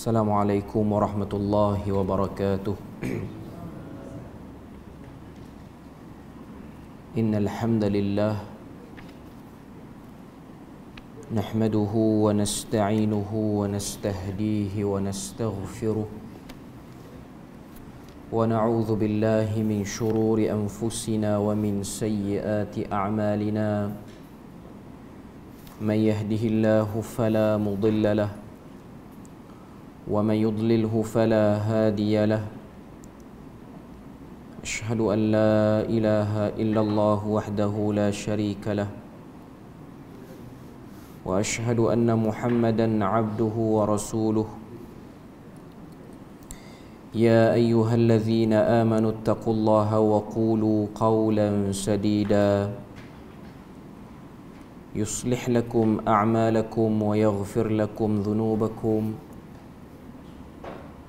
Assalamualaikum warahmatullahi wabarakatuh. Innal hamdalillah nahmaduhu wa nasta'inuhu wa nastahdihi wa nastaghfiruh wa na'udzu billahi min shururi anfusina wa min sayyiati a'malina. Man yahdihillahu fala mudilla lahu ومن يضلله فلا هادي له أشهد أن لا إله إلا الله وحده لا شريك له وأشهد أن محمدا عبده ورسوله يا أيها الذين آمنوا اتقوا الله وقولوا قولا سديدا يصلح لكم أعمالكم ويغفر لكم ذنوبكم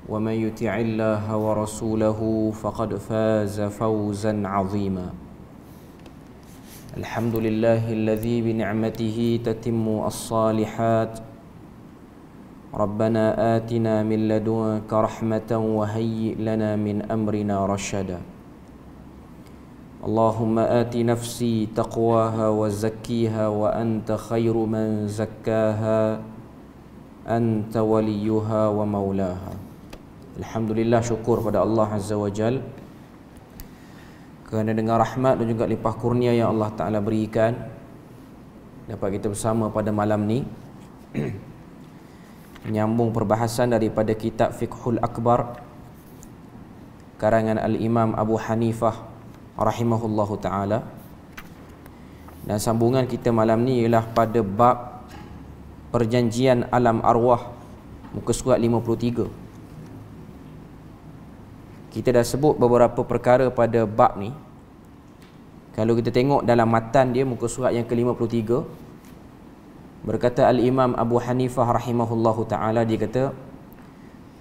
ومن يطع الله ورسوله فقد فاز فوزا عظيما. الحمد لله الذي بنعمته تتم الصالحات. ربنا آتنا من لدنك رحمة وهيئ لنا من أمرنا رشدا. اللهم آت نفسي تقواها وزكيها وأنت خير من زكاها أنت وليها ومولاها. Alhamdulillah, syukur pada Allah Azza wa Jal kerana dengan rahmat dan juga limpah kurnia yang Allah Ta'ala berikan dapat kita bersama pada malam ni menyambung perbahasan daripada kitab Fiqhul Akbar karangan Al-Imam Abu Hanifah rahimahullahu ta'ala. Dan sambungan kita malam ni ialah pada bab perjanjian alam arwah, muka surat 53. Kita dah sebut beberapa perkara pada bab ni. Kalau kita tengok dalam matan dia, muka surat yang ke-53, berkata Al-Imam Abu Hanifah rahimahullahu ta'ala, dia kata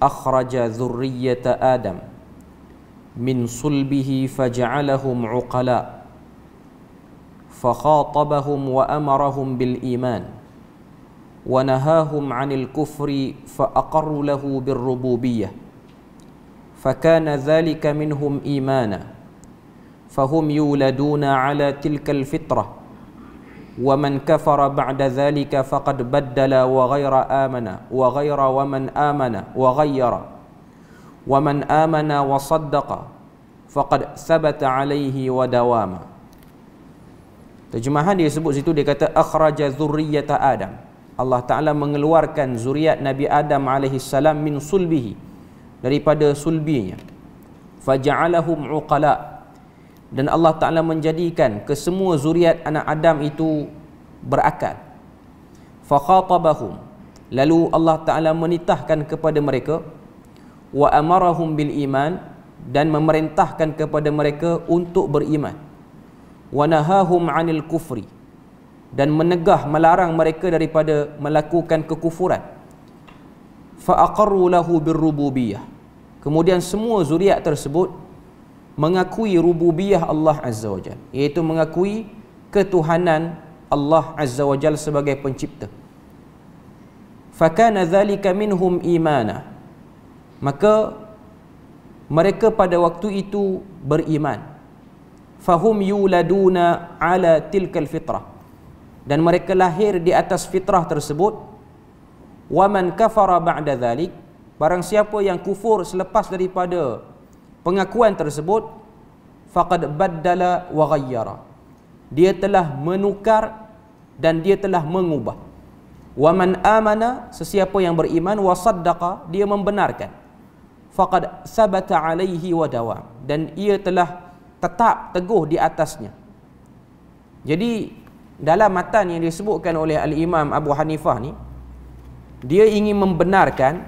akhraja dhurriyyata Adam min sulbihi faja'alahum uqala fakhatabahum wa amarahum bil iman wa nahahum 'anil kufri fa aqarru lahu bir rububiyyah فكان ذلك منهم إيمانا فهم يولدون على تلك الفطرة ومن كفر بعد ذلك فقد بدل وغير آمن وغير ومن آمن وغير ومن آمن وصدق فقد ثبت عليه ودواما. Terjemahan dia sebut situ, dia kata akhraja dzurriyyata Adam. Allah Ta'ala mengeluarkan zuriat Nabi Adam alaihi salam min sulbihi, daripada sulbinya, faja'alahum uqala, dan Allah Ta'ala menjadikan kesemua zuriat anak Adam itu berakal. Fakhatabahum, lalu Allah Ta'ala menitahkan kepada mereka, wa amarahum bil iman, dan memerintahkan kepada mereka untuk beriman, wa nahahum 'anil kufri, dan menegah melarang mereka daripada melakukan kekufuran. Fa aqarru lahu birrububiyyah, kemudian semua zuriat tersebut mengakui rububiyah Allah Azza wa Jalla, iaitu mengakui ketuhanan Allah Azza wa Jalla sebagai pencipta. Fakana dzalika minhum imana, maka mereka pada waktu itu beriman. Fahum yuladuna ala tilkal fitrah, dan mereka lahir di atas fitrah tersebut. Wa man kafara ba'da dzalik, barang siapa yang kufur selepas daripada pengakuan tersebut, faqad baddala wa ghayyara, dia telah menukar dan dia telah mengubah. Wa man amana, sesiapa yang beriman, wa saddaqa, dia membenarkan, faqad sabata alaihi wa dawam, dan ia telah tetap teguh di atasnya. Jadi dalam matan yang disebutkan oleh Al-Imam Abu Hanifah ni, dia ingin membenarkan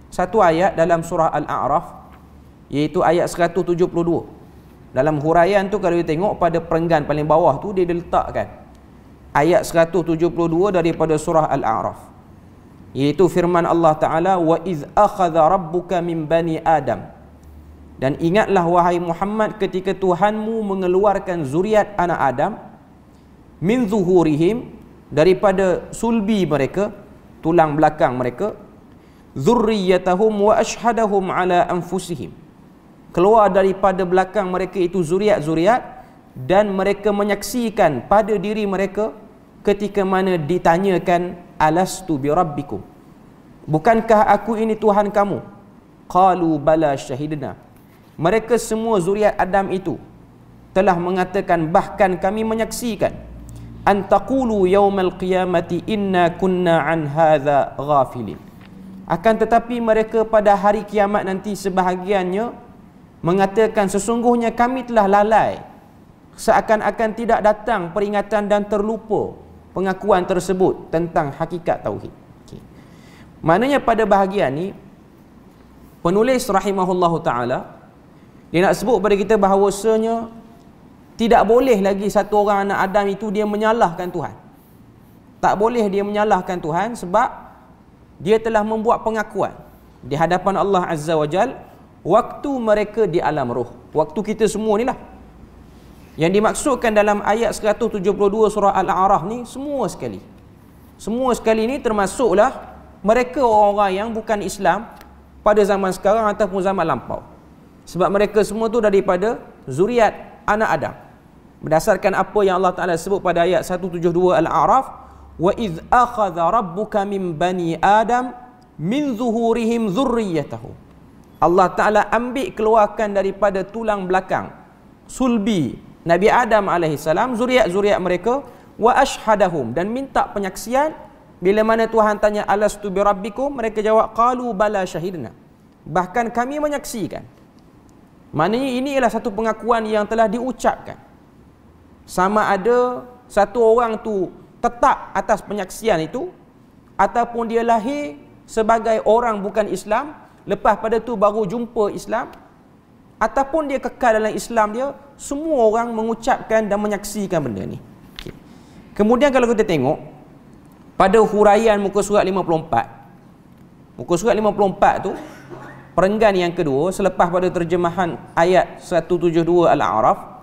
satu ayat dalam surah Al-A'raf, iaitu ayat 172. Dalam huraian tu, kalau kita tengok pada perenggan paling bawah tu, dia diletakkan ayat 172 daripada surah Al-A'raf, iaitu firman Allah Ta'ala, wa iz akhadha rabbuka min bani Adam, dan ingatlah wahai Muhammad ketika Tuhanmu mengeluarkan zuriat anak Adam, min zuhurihim, daripada sulbi mereka, tulang belakang mereka, dzurriyyatahum wa ashhadahum ala anfusihim. Keluar daripada belakang mereka itu zuriat-zuriat, dan mereka menyaksikan pada diri mereka ketika mana ditanyakan, alastu bi rabbikum, bukankah aku ini Tuhan kamu? Qalu bala syahidna. Mereka semua zuriat Adam itu telah mengatakan, bahkan kami menyaksikan, an taqulu yaumal qiyamati inna kunna an hadza ghafilin. Akan tetapi mereka pada hari kiamat nanti sebahagiannya mengatakan, sesungguhnya kami telah lalai, seakan-akan tidak datang peringatan dan terlupa pengakuan tersebut tentang hakikat tauhid. Okay. Maknanya pada bahagian ni penulis rahimahullahu taala dia nak sebut pada kita bahawasanya tidak boleh lagi satu orang anak Adam itu dia menyalahkan Tuhan. Tak boleh dia menyalahkan Tuhan sebab dia telah membuat pengakuan di hadapan Allah Azza wa Jal waktu mereka di alam roh. Waktu kita semua ni lah. Yang dimaksudkan dalam ayat 172 surah Al-A'raf ni semua sekali. Semua sekali ni termasuklah mereka orang-orang yang bukan Islam pada zaman sekarang ataupun zaman lampau. Sebab mereka semua tu daripada zuriat anak Adam. Berdasarkan apa yang Allah Ta'ala sebut pada ayat 172 Al-A'raf, wa idh akhadha rabbuka min bani Adam min zuhurihim dzurriyyatahum. Allah Ta'ala ambil keluarkan daripada tulang belakang sulbi Nabi Adam alaihissalam, zuriat-zuriat mereka, wa ashhadahum, dan minta penyaksian. Bila mana Tuhan tanya, alastu bi rabbikum, mereka jawab, qalu bala syahidna, bahkan kami menyaksikan. Maknanya ini ialah satu pengakuan yang telah diucapkan. Sama ada satu orang tu tetap atas penyaksian itu, ataupun dia lahir sebagai orang bukan Islam, lepas pada tu baru jumpa Islam, ataupun dia kekal dalam Islam dia, semua orang mengucapkan dan menyaksikan benda ni. Okay. Kemudian kalau kita tengok pada huraian muka surat 54, muka surat 54 tu perenggan yang kedua selepas pada terjemahan ayat 172 Al-A'raf,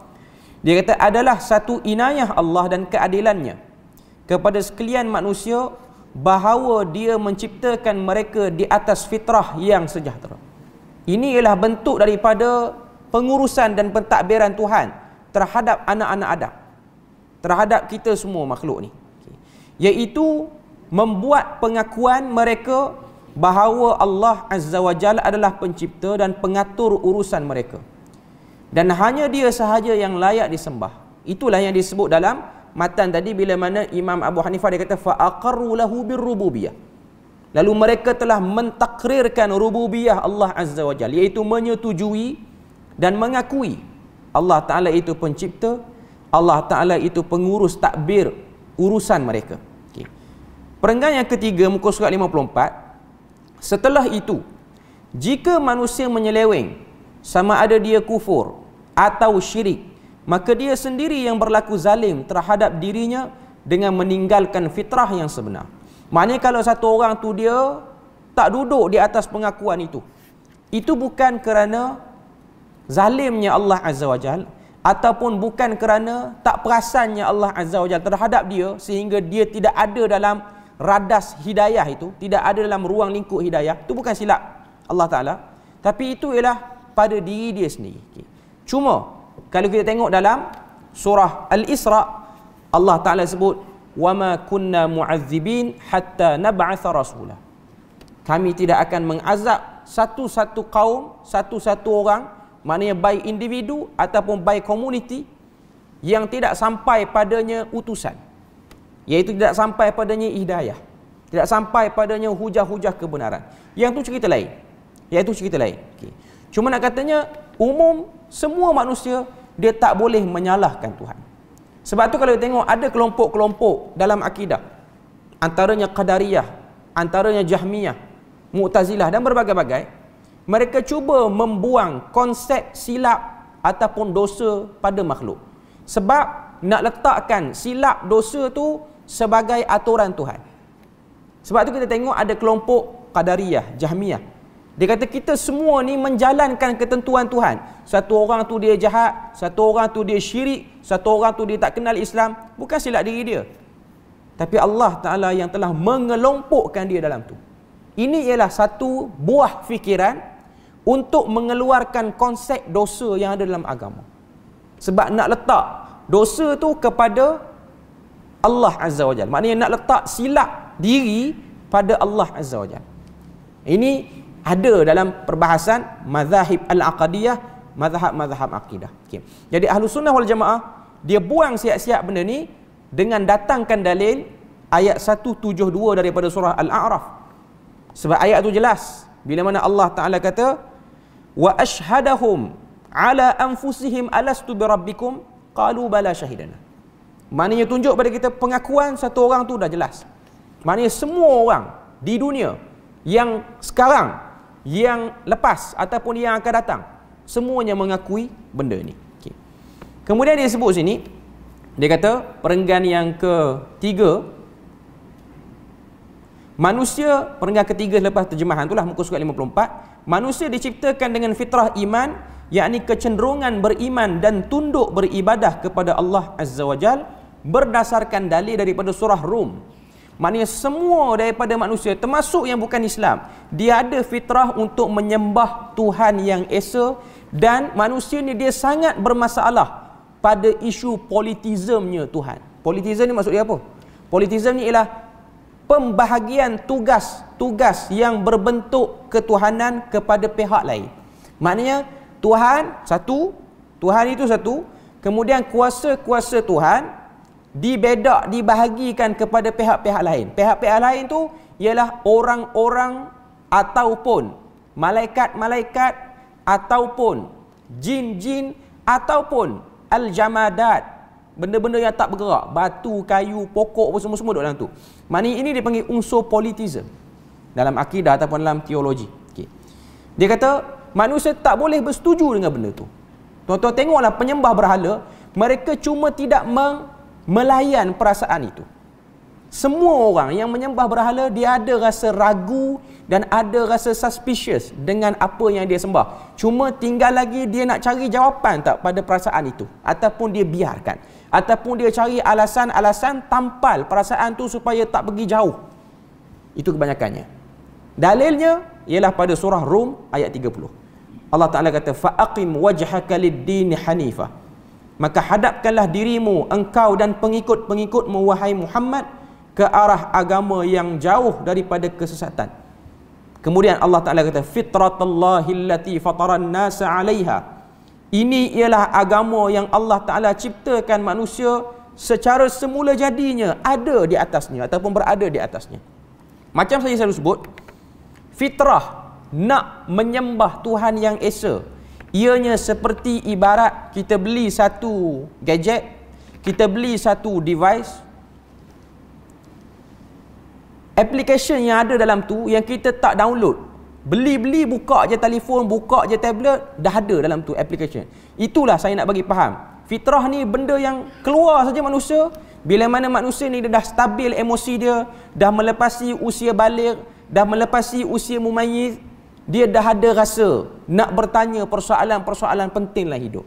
dia kata adalah satu inayah Allah dan keadilannya kepada sekalian manusia bahawa dia menciptakan mereka di atas fitrah yang sejahtera. Ini ialah bentuk daripada pengurusan dan pentadbiran Tuhan terhadap anak-anak Adam, terhadap kita semua makhluk ni, iaitu membuat pengakuan mereka bahawa Allah Azza wa Jalla adalah pencipta dan pengatur urusan mereka, dan hanya dia sahaja yang layak disembah. Itulah yang disebut dalam matan tadi bila mana Imam Abu Hanifah dia kata fa aqarru lahu birrububiyah, lalu mereka telah mentakrirkan rububiyah Allah Azza wa Jalla, iaitu menyetujui dan mengakui Allah Ta'ala itu pencipta, Allah Ta'ala itu pengurus takbir urusan mereka. Okay. Perenggan yang ketiga muka surat 54, setelah itu jika manusia menyeleweng sama ada dia kufur atau syirik, maka dia sendiri yang berlaku zalim terhadap dirinya dengan meninggalkan fitrah yang sebenar. Maknanya kalau satu orang tu dia tak duduk di atas pengakuan itu bukan kerana zalimnya Allah Azza wa Jal, ataupun bukan kerana tak perasannya Allah Azza wa Jal terhadap dia sehingga dia tidak ada dalam radas hidayah itu, tidak ada dalam ruang lingkup hidayah. Itu bukan silap Allah Ta'ala, tapi itu ialah pada diri dia sendiri. Cuma kalau kita tengok dalam surah Al-Isra, Allah Ta'ala sebut wama kunna mu'azzibin hatta nab'atha rasulah. Kami tidak akan mengazab satu-satu kaum, satu-satu orang, maknanya baik individu ataupun baik komuniti yang tidak sampai padanya utusan, iaitu tidak sampai padanya hidayah, tidak sampai padanya hujah-hujah kebenaran. Yang tu cerita lain, iaitu cerita lain. Okay. Cuma nak katanya umum semua manusia dia tak boleh menyalahkan Tuhan. Sebab tu kalau kita tengok ada kelompok-kelompok dalam akidah, antaranya Qadariyah, antaranya Jahmiyah, Mu'tazilah dan berbagai-bagai, mereka cuba membuang konsep silap ataupun dosa pada makhluk. Sebab nak letakkan silap dosa tu sebagai aturan Tuhan. Sebab tu kita tengok ada kelompok Qadariyah, Jahmiyah, dia kata kita semua ni menjalankan ketentuan Tuhan. Satu orang tu dia jahat, satu orang tu dia syirik, satu orang tu dia tak kenal Islam, bukan silap diri dia, tapi Allah Ta'ala yang telah mengelompokkan dia dalam tu. Ini ialah satu buah fikiran untuk mengeluarkan konsep dosa yang ada dalam agama. Sebab nak letak dosa tu kepada Allah Azza wa Jalla. Maknanya nak letak silap diri pada Allah Azza wa Jalla. Ini ada dalam perbahasan mazahib al-aqadiyah, mazhab-mazhab akidah. Okay. Jadi Ahlus Sunnah wal Jamaah dia buang siap-siap benda ni dengan datangkan dalil ayat 172 daripada surah Al-A'raf. Sebab ayat tu jelas bila mana Allah Ta'ala kata wa ashhadahum ala anfusihim alastu birabbikum qalu bala syahidana. Maknanya tunjuk pada kita pengakuan satu orang tu dah jelas. Maknanya semua orang di dunia yang sekarang, yang lepas ataupun yang akan datang, semuanya mengakui benda ni. Okay. Kemudian dia sebut sini, dia kata perenggan yang ketiga, manusia, perenggan ketiga lepas terjemahan itulah muka surat 54, manusia diciptakan dengan fitrah iman, yakni kecenderungan beriman dan tunduk beribadah kepada Allah Azza wa Jal berdasarkan dalil daripada surah Rum. Maknanya semua daripada manusia termasuk yang bukan Islam, dia ada fitrah untuk menyembah Tuhan yang esa, dan manusia ni dia sangat bermasalah pada isu politismenya Tuhan. Politism ni maksud dia apa? Politism ni ialah pembahagian tugas yang berbentuk ketuhanan kepada pihak lain. Maknanya Tuhan satu, Tuhan itu satu, kemudian kuasa-kuasa Tuhan dibahagikan kepada pihak-pihak lain. Pihak-pihak lain tu ialah orang-orang ataupun malaikat-malaikat ataupun jin-jin ataupun al-jamadat, benda-benda yang tak bergerak, batu, kayu, pokok apa semua-semua duduk dalam tu. Maknanya ini dipanggil unsur politism dalam akidah ataupun dalam teologi. Okay. Dia kata manusia tak boleh bersetuju dengan benda tu. Tuan-tuan tengoklah penyembah berhala, mereka cuma tidak melayan perasaan itu. Semua orang yang menyembah berhala, dia ada rasa ragu dan ada rasa suspicious dengan apa yang dia sembah. Cuma tinggal lagi dia nak cari jawapan tak pada perasaan itu, ataupun dia biarkan, ataupun dia cari alasan-alasan tampal perasaan tu supaya tak pergi jauh. Itu kebanyakannya. Dalilnya ialah pada surah Rum ayat 30. Allah Ta'ala kata fa'aqim wajhaka lid-din hanifah, maka hadapkanlah dirimu, engkau dan pengikut-pengikutmu wahai Muhammad, ke arah agama yang jauh daripada kesesatan. Kemudian Allah Ta'ala kata fitratallahi allati fataran nasa 'alaiha, ini ialah agama yang Allah Ta'ala ciptakan manusia secara semula jadinya ada di atasnya ataupun berada di atasnya. Macam saya selalu sebut, fitrah nak menyembah Tuhan yang esa, ianya seperti ibarat kita beli satu gadget, kita beli satu device, application yang ada dalam tu yang kita tak download, beli buka je telefon, buka je tablet, dah ada dalam tu application. Itulah saya nak bagi faham, fitrah ni benda yang keluar saja manusia bila mana manusia ni dia dah stabil emosi dia, dah melepasi usia baligh, dah melepasi usia mumayyiz, dia dah ada rasa nak bertanya persoalan-persoalan penting dalam hidup.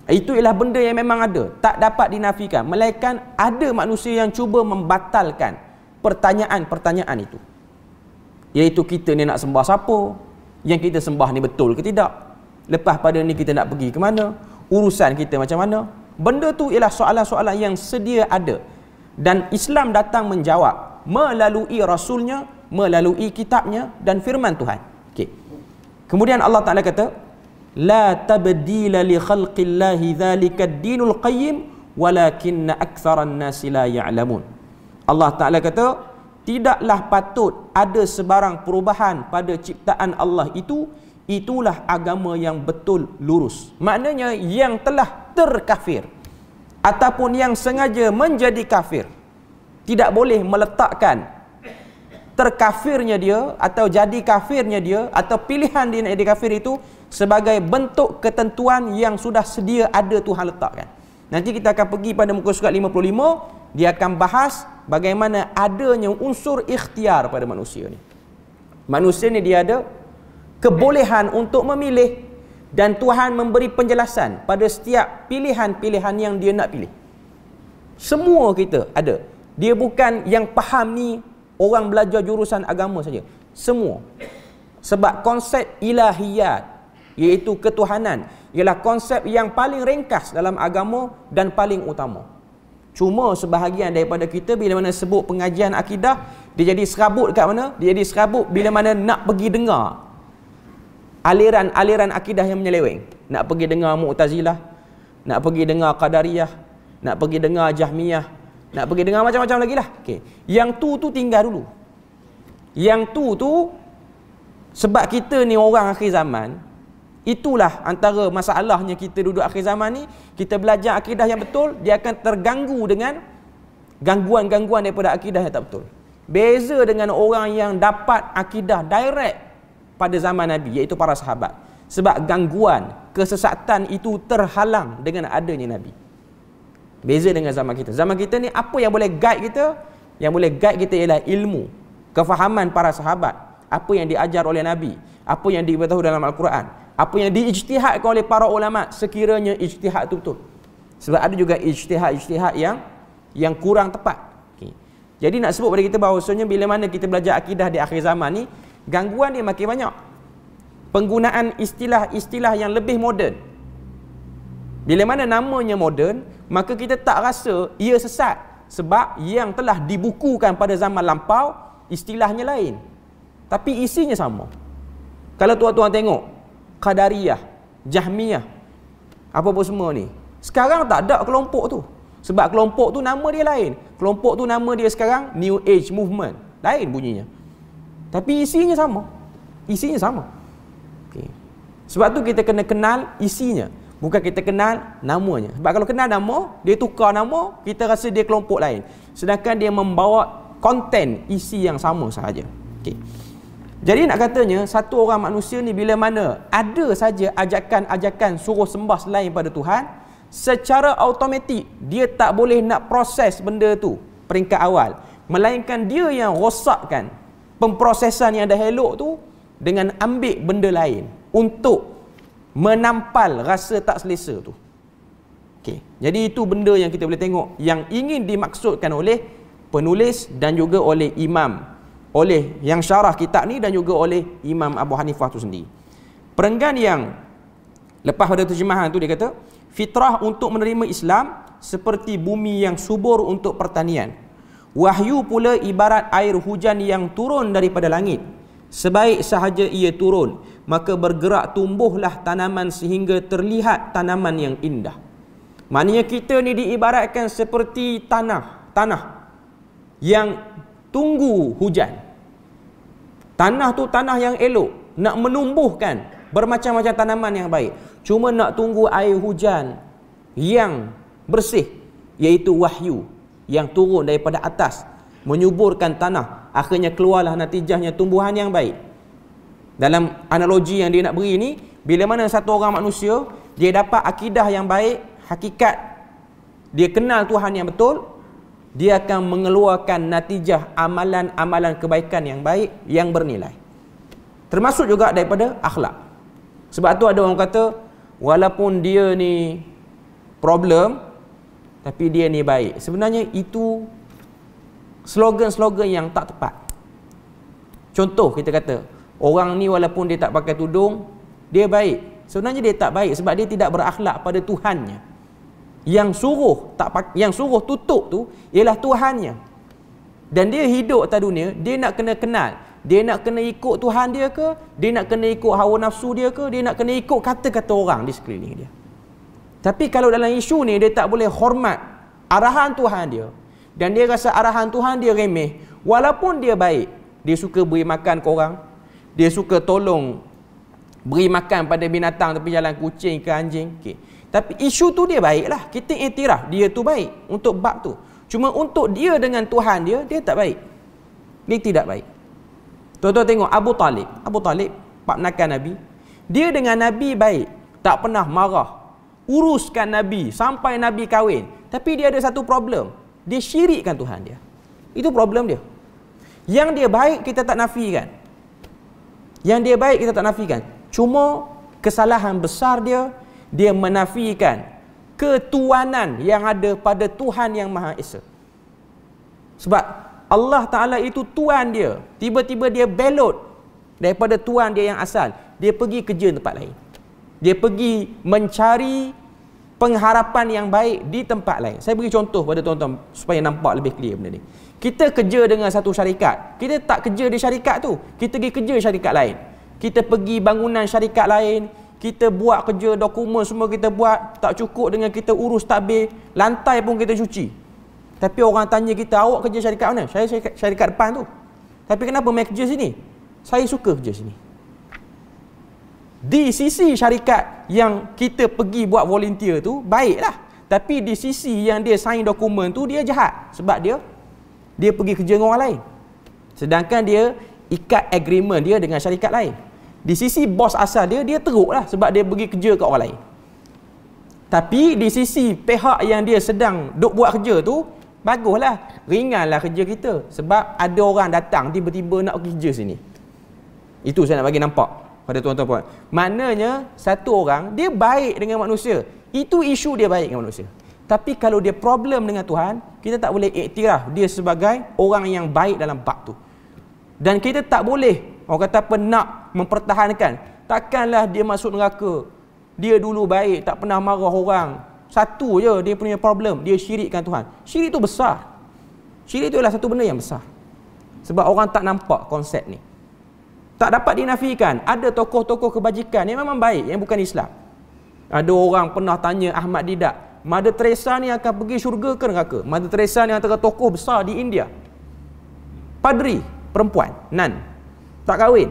Itu ialah benda yang memang ada, tak dapat dinafikan, melainkan ada manusia yang cuba membatalkan pertanyaan-pertanyaan itu. Iaitu kita ni nak sembah siapa? Yang kita sembah ni betul ke tidak? Lepas pada ni kita nak pergi ke mana? Urusan kita macam mana? Benda tu ialah soalan-soalan yang sedia ada. Dan Islam datang menjawab melalui Rasulnya, melalui kitabnya dan firman Tuhan. Okay. Kemudian Allah Ta'ala kata la tabdila li khalqillahi dhalika ad-dinul qayyim walakinna aktsaran nasi la ya'lamun. Allah Ta'ala kata tidaklah patut ada sebarang perubahan pada ciptaan Allah itu, itulah agama yang betul lurus. Maknanya yang telah terkafir ataupun yang sengaja menjadi kafir tidak boleh meletakkan terkafirnya dia atau jadi kafirnya dia atau pilihan dia nak jadi kafir itu sebagai bentuk ketentuan yang sudah sedia ada Tuhan letakkan. Nanti kita akan pergi pada muka surat 55, dia akan bahas bagaimana adanya unsur ikhtiar pada manusia ni. Manusia ni dia ada kebolehan untuk memilih dan Tuhan memberi penjelasan pada setiap pilihan-pilihan yang dia nak pilih. Semua kita ada. Dia bukan yang faham ni orang belajar jurusan agama saja. Semua. Sebab konsep ilahiyat, iaitu ketuhanan, ialah konsep yang paling ringkas dalam agama dan paling utama. Cuma sebahagian daripada kita bila mana sebut pengajian akidah, dia jadi serabut kat mana? Dia jadi serabut bila mana nak pergi dengar aliran-aliran akidah yang menyeleweng. Nak pergi dengar Mu'tazilah, nak pergi dengar Qadariyah, nak pergi dengar Jahmiyah, nak pergi dengar macam-macam lagi lah. Okay. Yang tu tinggal dulu. Yang tu sebab kita ni orang akhir zaman, itulah antara masalahnya kita duduk akhir zaman ni. Kita belajar akidah yang betul, dia akan terganggu dengan gangguan-gangguan daripada akidah yang tak betul. Beza dengan orang yang dapat akidah direct pada zaman Nabi, iaitu para sahabat. Sebab gangguan, kesesatan itu terhalang dengan adanya Nabi. Beza dengan zaman kita. Zaman kita ni apa yang boleh guide kita? Yang boleh guide kita ialah ilmu, kefahaman para sahabat, apa yang diajar oleh Nabi, apa yang diberitahu dalam Al-Quran, apa yang diijtihadkan oleh para ulama sekiranya ijtihad itu betul. Sebab ada juga ijtihad yang kurang tepat. Okay. Jadi nak sebut pada kita bahawasanya bila mana kita belajar akidah di akhir zaman ni, gangguan dia makin banyak. Penggunaan istilah-istilah yang lebih moden. Bila mana namanya moden, maka kita tak rasa ia sesat. Sebab yang telah dibukukan pada zaman lampau, istilahnya lain. Tapi isinya sama. Kalau tuan-tuan tengok, Qadariyah, Jahmiyah, apa-apa semua ni, sekarang tak ada kelompok tu. Sebab kelompok tu nama dia lain. Kelompok tu nama dia sekarang New Age Movement. Lain bunyinya. Tapi isinya sama. Isinya sama. Okay. Sebab tu kita kena kenal isinya, bukan kita kenal namanya. Sebab kalau kenal nama, dia tukar nama, kita rasa dia kelompok lain. Sedangkan dia membawa konten isi yang sama sahaja. Okay. Jadi nak katanya, satu orang manusia ni bila mana ada saja ajakan-ajakan suruh sembah selain pada Tuhan, secara automatik dia tak boleh nak proses benda tu peringkat awal. Melainkan dia yang rosakkan pemprosesan yang dah elok tu dengan ambil benda lain untuk menampal rasa tak selesa tu. Okay. Jadi itu benda yang kita boleh tengok yang ingin dimaksudkan oleh penulis dan juga oleh imam, oleh yang syarah kitab ni dan juga oleh Imam Abu Hanifah tu sendiri. Perenggan yang lepas pada terjemahan tu dia kata, fitrah untuk menerima Islam seperti bumi yang subur untuk pertanian. Wahyu pula ibarat air hujan yang turun daripada langit. Sebaik sahaja ia turun, maka bergerak tumbuhlah tanaman sehingga terlihat tanaman yang indah. Maknanya kita ni diibaratkan seperti tanah yang tunggu hujan. Tanah tu tanah yang elok, nak menumbuhkan bermacam-macam tanaman yang baik. Cuma nak tunggu air hujan yang bersih, iaitu wahyu yang turun daripada atas, menyuburkan tanah. Akhirnya keluarlah natijahnya tumbuhan yang baik. Dalam analogi yang dia nak beri ni, bila mana satu orang manusia, dia dapat akidah yang baik, hakikat, dia kenal Tuhan yang betul, dia akan mengeluarkan natijah amalan-amalan kebaikan yang baik, yang bernilai. Termasuk juga daripada akhlak. Sebab tu ada orang kata, walaupun dia ni problem, tapi dia ni baik. Sebenarnya itu slogan-slogan yang tak tepat. Contoh kita kata, orang ni walaupun dia tak pakai tudung, dia baik. Sebenarnya dia tak baik sebab dia tidak berakhlak pada Tuhannya. Yang suruh tutup tu ialah Tuhannya. Dan dia hidup atas dunia, dia nak kena kenal. Dia nak kena ikut Tuhan dia ke? Dia nak kena ikut hawa nafsu dia ke? Dia nak kena ikut kata-kata orang di sekeliling dia. Tapi kalau dalam isu ni dia tak boleh hormat arahan Tuhan dia, dan dia rasa arahan Tuhan dia remeh, walaupun dia baik, dia suka beri makan ke orang, dia suka tolong beri makan pada binatang tepi jalan, kucing ke anjing, okay. Tapi isu tu dia baiklah, kita iktiraf dia tu baik untuk bab tu. Cuma untuk dia dengan Tuhan dia, dia tak baik. Dia tidak baik. Tuan-tuan tengok Abu Talib, paknakan Nabi. Dia dengan Nabi baik, tak pernah marah, uruskan Nabi sampai Nabi kahwin. Tapi dia ada satu problem, dia syirikkan Tuhan dia. Itu problem dia. Yang dia baik kita tak nafikan. Yang dia baik kita tak nafikan. Cuma kesalahan besar dia menafikan ketuanan yang ada pada Tuhan yang Maha Esa. Sebab Allah Ta'ala itu Tuhan dia, tiba-tiba dia belot daripada Tuhan dia yang asal, dia pergi kerja tempat lain, dia pergi mencari pengharapan yang baik di tempat lain. Saya beri contoh pada tuan-tuan supaya nampak lebih clear benda ni. Kita kerja dengan satu syarikat, kita tak kerja di syarikat tu, kita pergi kerja syarikat lain, kita pergi bangunan syarikat lain, kita buat kerja dokumen semua kita buat, tak cukup dengan kita urus tabir, lantai pun kita cuci. Tapi orang tanya kita, awak kerja syarikat mana? Saya syarikat depan tu. Tapi kenapa main kerja sini? Saya suka kerja sini. Di sisi syarikat yang kita pergi buat volunteer tu, baiklah. Tapi di sisi yang dia sign dokumen tu, dia jahat. Sebab dia pergi kerja dengan orang lain. Sedangkan dia ikat agreement dia dengan syarikat lain. Di sisi bos asal dia teruk lah sebab dia pergi kerja kat orang lain. Tapi di sisi pihak yang dia sedang duk buat kerja tu, baguslah, ringanlah kerja kita. Sebab ada orang datang tiba-tiba nak pergi kerja sini. Itu saya nak bagi nampak pada tuan-tuan puan. Maknanya satu orang dia baik dengan manusia, itu isu dia baik dengan manusia. Tapi kalau dia problem dengan Tuhan, kita tak boleh iktiraf dia sebagai orang yang baik dalam bab tu. Dan kita tak boleh, orang kata apa, nak mempertahankan. Takkanlah dia masuk neraka, dia dulu baik, tak pernah marah orang. Satu je dia punya problem, dia syirikkan Tuhan. Syirik tu besar. Syirik tu adalah satu benda yang besar. Sebab orang tak nampak konsep ni. Tak dapat dinafikan. Ada tokoh-tokoh kebajikan yang memang baik, yang bukan Islam. Ada orang pernah tanya Ahmad Didat, Mother Teresa ni akan pergi syurga ke neraka? Mother Teresa ni antara tokoh besar di India. Padri, perempuan, nun, tak kahwin,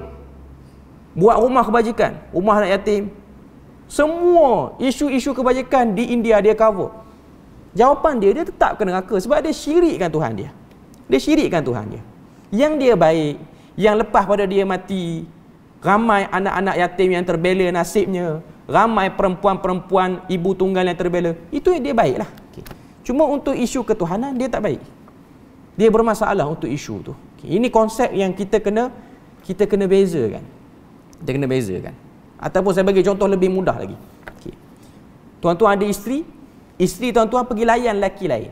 buat rumah kebajikan, rumah anak yatim. Semua isu-isu kebajikan di India dia cover. Jawapan dia tetap ke neraka sebab dia syirikkan Tuhan dia. Dia syirikkan Tuhan dia. Yang dia baik, yang lepas pada dia mati, ramai anak-anak yatim yang terbela nasibnya, ramai perempuan-perempuan ibu tunggal yang terbela, itu dia baiklah. Okay. Cuma untuk isu ketuhanan dia tak baik. Dia bermasalah untuk isu tu. Okay. Ini konsep yang kita kena bezakan. Kita kena bezakan. Ataupun saya bagi contoh lebih mudah lagi. Okay. Tuan-tuan ada isteri, isteri tuan-tuan pergi layan lelaki lain.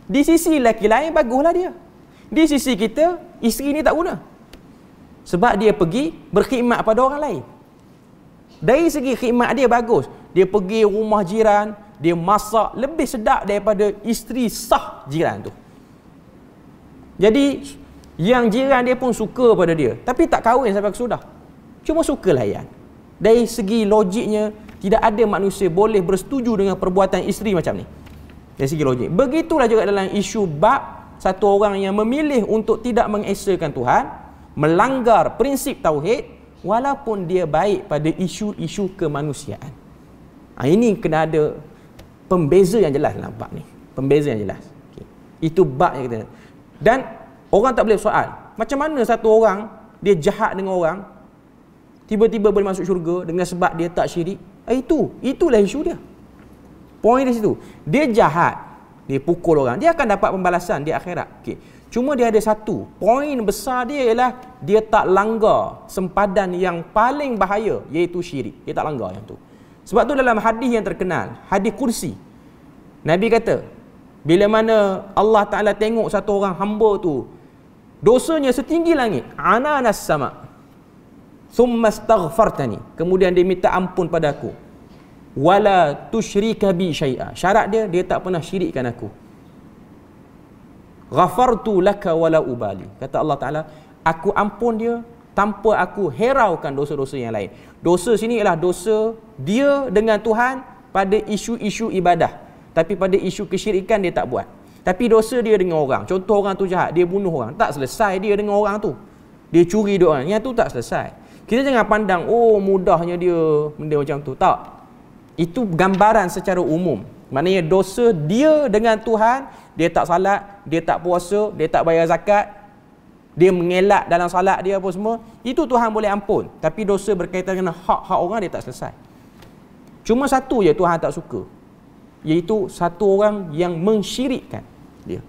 Di sisi lelaki lain baguslah dia. Di sisi kita, isteri ni tak guna. Sebab dia pergi berkhidmat pada orang lain. Dari segi khidmat dia bagus. Dia pergi rumah jiran, dia masak lebih sedap daripada isteri sah jiran tu. Jadi yang jiran dia pun suka pada dia, tapi tak kahwin sampai kesudah. Cuma suka layan. Dari segi logiknya, tidak ada manusia boleh bersetuju dengan perbuatan isteri macam ni. Dari segi logik. Begitulah juga dalam isu bab satu orang yang memilih untuk tidak mengesakan Tuhan, melanggar prinsip tauhid, walaupun dia baik pada isu-isu kemanusiaan. Ini kena ada pembeza yang jelas dalam bab ni. Pembeza yang jelas. Okay. Itu bab yang kita. Dan orang tak boleh soal, macam mana satu orang dia jahat dengan orang, tiba-tiba boleh masuk syurga dengan sebab dia tak syirik? Itulah isu dia. Poin di situ. Dia jahat, dia pukul orang, dia akan dapat pembalasan di akhirat. Okay. Cuma dia ada satu, poin besar dia ialah dia tak langgar sempadan yang paling bahaya, iaitu syirik. Dia tak langgar yang tu. Sebab tu dalam hadis yang terkenal, hadis kursi, Nabi kata, bila mana Allah Ta'ala tengok satu orang hamba tu, dosanya setinggi langit, ananas sama, thumma astaghfartani, kemudian dia minta ampun pada aku, wala tusyrika bi syai'a, syarat dia tak pernah syirikkan aku, ghafartu laka wala ubali, kata Allah Ta'ala, aku ampun dia tanpa aku heraukan dosa-dosa yang lain. Dosa sini ialah dosa dia dengan Tuhan pada isu-isu ibadah, tapi pada isu kesyirikan dia tak buat. Tapi dosa dia dengan orang, contoh orang tu jahat, dia bunuh orang, tak selesai dia dengan orang tu, dia curi duit orang, yang tu tak selesai. Kita jangan pandang, oh mudahnya dia benda macam tu. Tak. Itu gambaran secara umum. Maknanya dosa dia dengan Tuhan, dia tak salat, dia tak puasa, dia tak bayar zakat, dia mengelak dalam salat dia apa semua, itu Tuhan boleh ampun. Tapi dosa berkaitan dengan hak-hak orang dia tak selesai. Cuma satu je Tuhan tak suka, iaitu satu orang yang mensyirikkan dia.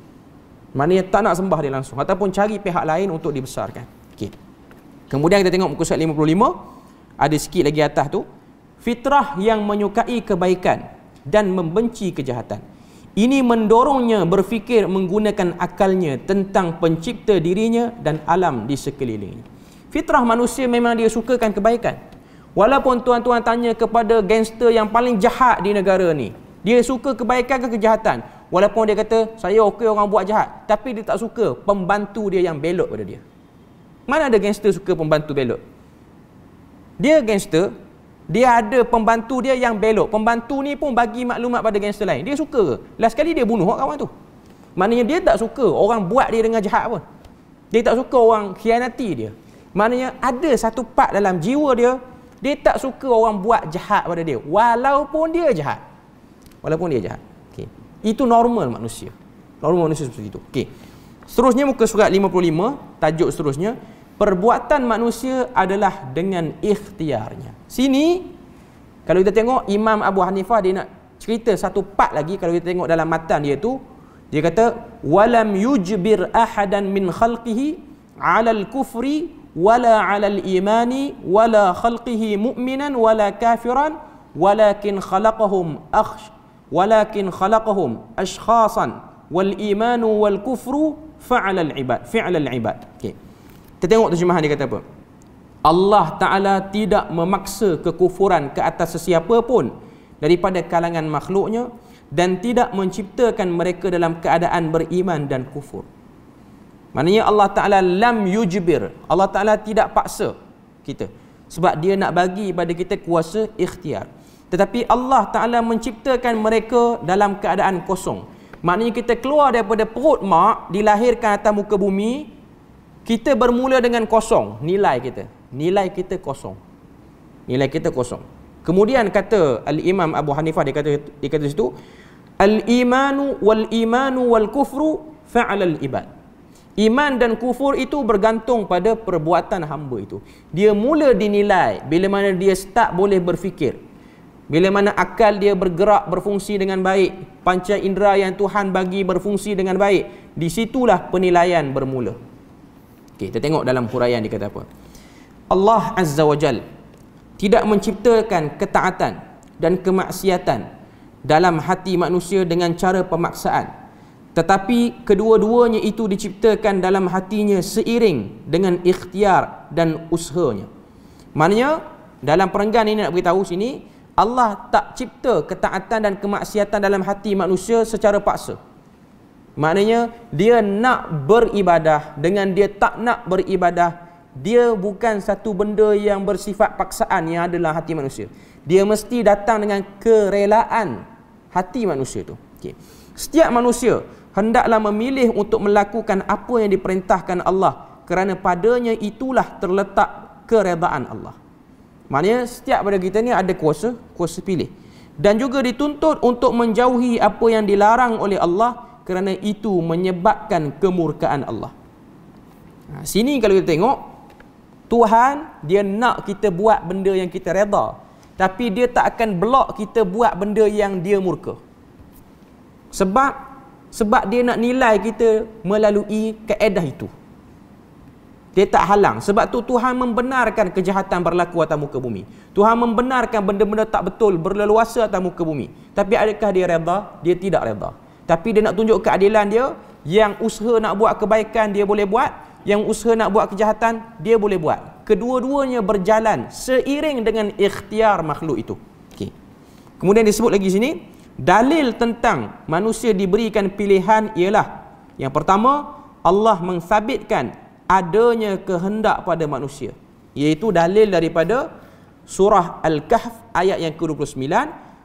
Maknanya tak nak sembah dia langsung, ataupun cari pihak lain untuk dibesarkan. Okey. Kemudian kita tengok muka surat 55, ada sikit lagi atas tu, fitrah yang menyukai kebaikan dan membenci kejahatan. Ini mendorongnya berfikir menggunakan akalnya tentang pencipta dirinya dan alam di sekelilingnya. Fitrah manusia memang dia sukakan kebaikan. Walaupun tuan-tuan tanya kepada gangster yang paling jahat di negara ni, dia suka kebaikan ke kejahatan? Walaupun dia kata, saya okey orang buat jahat, tapi dia tak suka pembantu dia yang belot pada dia. Mana ada gangster suka pembantu belot? Dia gangster, dia ada pembantu dia yang belok. Pembantu ni pun bagi maklumat pada gangster lain. Dia suka ke? Last kali dia bunuh kawan tu. Maknanya dia tak suka orang buat dia dengan jahat pun. Dia tak suka orang khianati dia. Maknanya ada satu part dalam jiwa dia, dia tak suka orang buat jahat pada dia. Walaupun dia jahat. Walaupun dia jahat. Okay. Itu normal manusia. Normal manusia seperti itu. Okay. Seterusnya muka surat 55, tajuk seterusnya. Perbuatan manusia adalah dengan ikhtiarnya. Sini, kalau kita tengok Imam Abu Hanifah dia nak cerita satu part lagi. Kalau kita tengok dalam matan dia tu, dia kata walam yujbir ahadan min khalqihi 'ala al-kufri wala 'ala al-imani wala khalqihi mu'minan wala kafiran walakin khalaqahum ashkhasan wal imanu wal kufru fa'ala al-ibad. Okey. Kita tengok terjemahan dia kata apa? Allah Ta'ala tidak memaksa kekufuran ke atas sesiapa pun daripada kalangan makhluknya dan tidak menciptakan mereka dalam keadaan beriman dan kufur. Maknanya Allah Ta'ala lam yujbir. Allah Ta'ala tidak paksa kita. Sebab dia nak bagi pada kita kuasa ikhtiar. Tetapi Allah Ta'ala menciptakan mereka dalam keadaan kosong. Maknanya kita keluar daripada perut mak, dilahirkan atas muka bumi, kita bermula dengan kosong, nilai kita kosong. Nilai kita kosong. Kemudian kata Al-Imam Abu Hanifah, dia kata situ, al-imanu wal kufru fa'ala al-ibad. Iman dan kufur itu bergantung pada perbuatan hamba itu. Dia mula dinilai bila mana dia start boleh berfikir. Bila mana akal dia bergerak, berfungsi dengan baik, panca indera yang Tuhan bagi berfungsi dengan baik, di situlah penilaian bermula. Okay, kita tengok dalam huraian dia kata apa. Allah Azza wa Jal tidak menciptakan ketaatan dan kemaksiatan dalam hati manusia dengan cara pemaksaan, tetapi kedua-duanya itu diciptakan dalam hatinya seiring dengan ikhtiar dan usahanya. Maknanya dalam perenggan ini nak beritahu sini, Allah tak cipta ketaatan dan kemaksiatan dalam hati manusia secara paksa. Maknanya dia nak beribadah dengan dia tak nak beribadah, dia bukan satu benda yang bersifat paksaan yang ada dalam hati manusia. Dia mesti datang dengan kerelaan hati manusia tu. Okay. Setiap manusia hendaklah memilih untuk melakukan apa yang diperintahkan Allah, kerana padanya itulah terletak keredaan Allah. Maknanya setiap pada kita ni ada kuasa pilih. Dan juga dituntut untuk menjauhi apa yang dilarang oleh Allah, kerana itu menyebabkan kemurkaan Allah. Sini kalau kita tengok, Tuhan dia nak kita buat benda yang kita redha, tapi dia tak akan blok kita buat benda yang dia murka. Sebab dia nak nilai kita melalui kaedah itu. Dia tak halang. Sebab tu Tuhan membenarkan kejahatan berlaku atas muka bumi. Tuhan membenarkan benda-benda tak betul berleluasa atas muka bumi. Tapi adakah dia redha? Dia tidak redha. Tapi dia nak tunjuk keadilan dia. Yang usaha nak buat kebaikan dia boleh buat, yang usaha nak buat kejahatan dia boleh buat. Kedua-duanya berjalan seiring dengan ikhtiar makhluk itu. Okay. Kemudian disebut lagi sini, dalil tentang manusia diberikan pilihan ialah, yang pertama, Allah mensabitkan adanya kehendak pada manusia, iaitu dalil daripada surah Al-Kahf ayat yang ke-29.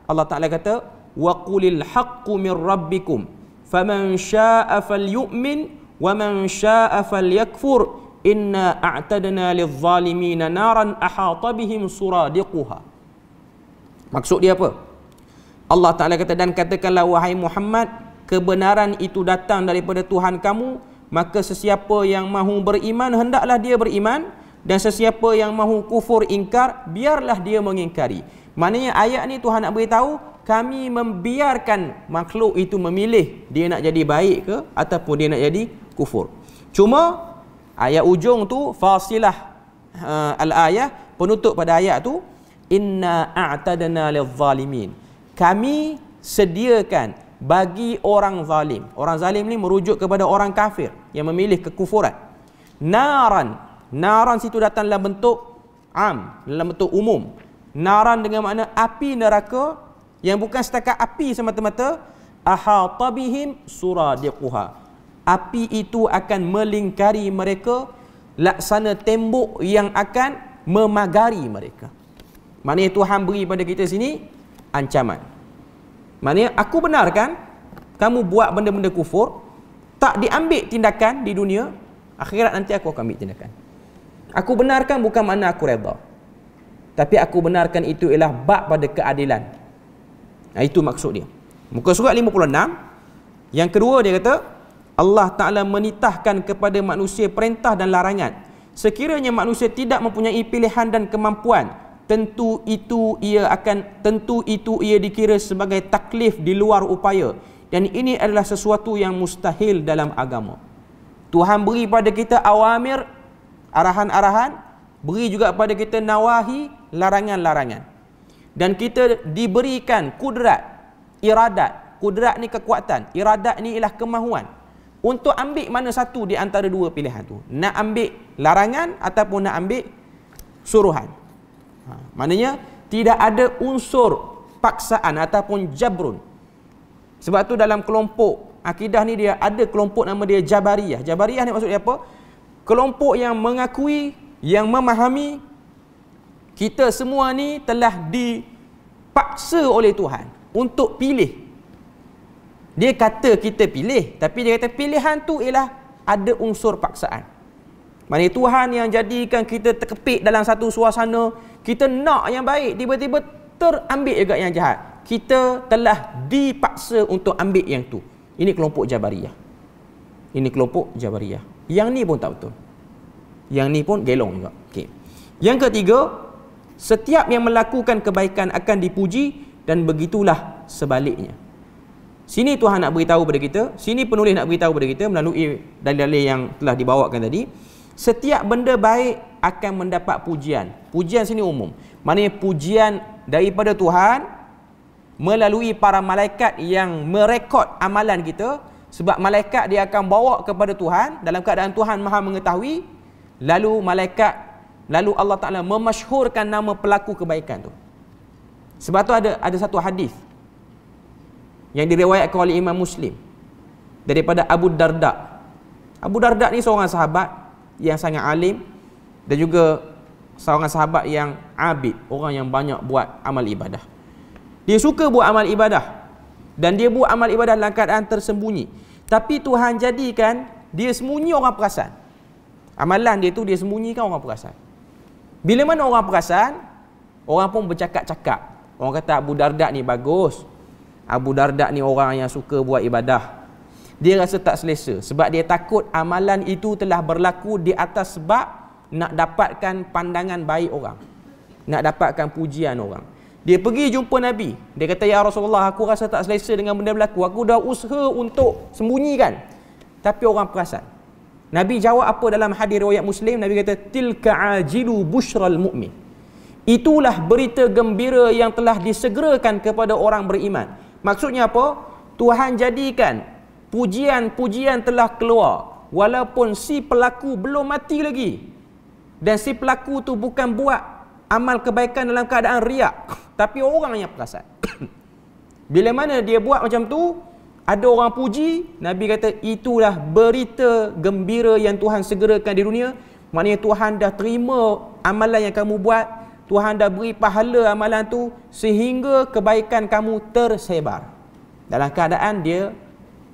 Allah Ta'ala kata, وَقُلِ الْحَقُّ مِنْ رَبِّكُمْ فَمَنْ شَاءَ فَلْيُؤْمِنْ وَمَنْ شَاءَ فَلْيَكْفُرْ إِنَّا أَعْتَدْنَا لِلظَّالِمِينَ نَارًا أَحَاطَ بِهِمْ سُرَادِقُهَا. Maksud dia apa? Allah Ta'ala kata, dan katakanlah wahai Muhammad, kebenaran itu datang daripada Tuhan kamu, maka sesiapa yang mahu beriman hendaklah dia beriman, dan sesiapa yang mahu kufur ingkar, biarlah dia mengingkari. Maknanya ayat ni Tuhan nak beritahu, kami membiarkan makhluk itu memilih dia nak jadi baik ke ataupun dia nak jadi kufur. Cuma ayat ujung tu, fasilah al-ayah, penutup pada ayat tu, inna a'tadna lizzalimin, kami sediakan bagi orang zalim. Orang zalim ni merujuk kepada orang kafir yang memilih kekufuran. Naran. Naran situ datang dalam bentuk am, dalam bentuk umum. Naran dengan makna api neraka yang bukan setakat api semata-mata, ahata bihim suradiquha. Api itu akan melingkari mereka laksana tembok yang akan memagari mereka. Maknanya Tuhan beri pada kita sini ancaman. Maknanya aku benarkan kamu buat benda-benda kufur, tak diambil tindakan di dunia, akhirat nanti aku akan ambil tindakan. Aku benarkan bukan makna aku redha, tapi aku benarkan itu ialah bab pada keadilan. Nah, itu maksud dia. Muka surat 56. Yang kedua dia kata, Allah Ta'ala menitahkan kepada manusia perintah dan larangan. Sekiranya manusia tidak mempunyai pilihan dan kemampuan, tentu itu ia dikira sebagai taklif di luar upaya, dan ini adalah sesuatu yang mustahil dalam agama. Tuhan beri pada kita awamir, arahan-arahan, beri juga pada kita nawahi, larangan-larangan. Dan kita diberikan kudrat, iradat. Kudrat ni kekuatan, iradat ni ialah kemahuan untuk ambil mana satu di antara dua pilihan tu. Nak ambil larangan ataupun nak ambil suruhan. Maknanya tidak ada unsur paksaan ataupun jabrun. Sebab tu dalam kelompok akidah ni dia ada kelompok nama dia Jabariyah. Jabariyah ni maksud dia apa? Kelompok yang mengakui, yang memahami kita semua ni telah dipaksa oleh Tuhan untuk pilih. Dia kata kita pilih, tapi dia kata pilihan tu ialah ada unsur paksaan. Maksudnya Tuhan yang jadikan kita terkepit dalam satu suasana, kita nak yang baik, tiba-tiba terambil juga yang jahat. Kita telah dipaksa untuk ambil yang tu. Ini kelompok Jabariyah. Ini kelompok Jabariyah. Yang ni pun tak betul. Yang ni pun gelong juga. Okay. Yang ketiga, setiap yang melakukan kebaikan akan dipuji, dan begitulah sebaliknya. Sini Tuhan nak beritahu kepada kita, sini penulis nak beritahu kepada kita melalui dalil-dalil yang telah dibawakan tadi. Setiap benda baik akan mendapat pujian. Pujian sini umum. Maknanya pujian daripada Tuhan melalui para malaikat yang merekod amalan kita. Sebab malaikat dia akan bawa kepada Tuhan dalam keadaan Tuhan Maha mengetahui. Lalu Allah Ta'ala memasyhurkan nama pelaku kebaikan tu. Sebab tu ada satu hadis yang diriwayatkan oleh Imam Muslim daripada Abu Darda. Abu Darda ni seorang sahabat yang sangat alim dan juga seorang sahabat yang abid, orang yang banyak buat amal ibadah. Dia suka buat amal ibadah dan dia buat amal ibadah dalam keadaan tersembunyi. Tapi Tuhan jadikan dia sembunyi, orang perasan. Amalan dia tu dia sembunyikan, orang perasan. Bila mana orang perasan, orang pun bercakap-cakap. Orang kata Abu Darda ni bagus. Abu Darda ni orang yang suka buat ibadah. Dia rasa tak selesa sebab dia takut amalan itu telah berlaku di atas sebab nak dapatkan pandangan baik orang, nak dapatkan pujian orang. Dia pergi jumpa Nabi. Dia kata, ya Rasulullah, aku rasa tak selesa dengan benda berlaku. Aku dah usaha untuk sembunyikan, tapi orang perasan. Nabi jawab apa dalam hadis riwayat Muslim? Nabi kata, tilka ajilu busyral mu'min. Itulah berita gembira yang telah disegerakan kepada orang beriman. Maksudnya apa? Tuhan jadikan pujian-pujian telah keluar walaupun si pelaku belum mati lagi. Dan si pelaku tu bukan buat amal kebaikan dalam keadaan riak, tapi orang yang perasan. Bila mana dia buat macam tu, ada orang puji, Nabi kata itulah berita gembira yang Tuhan segerakan di dunia. Maknanya Tuhan dah terima amalan yang kamu buat, Tuhan dah beri pahala amalan tu sehingga kebaikan kamu tersebar. Dalam keadaan dia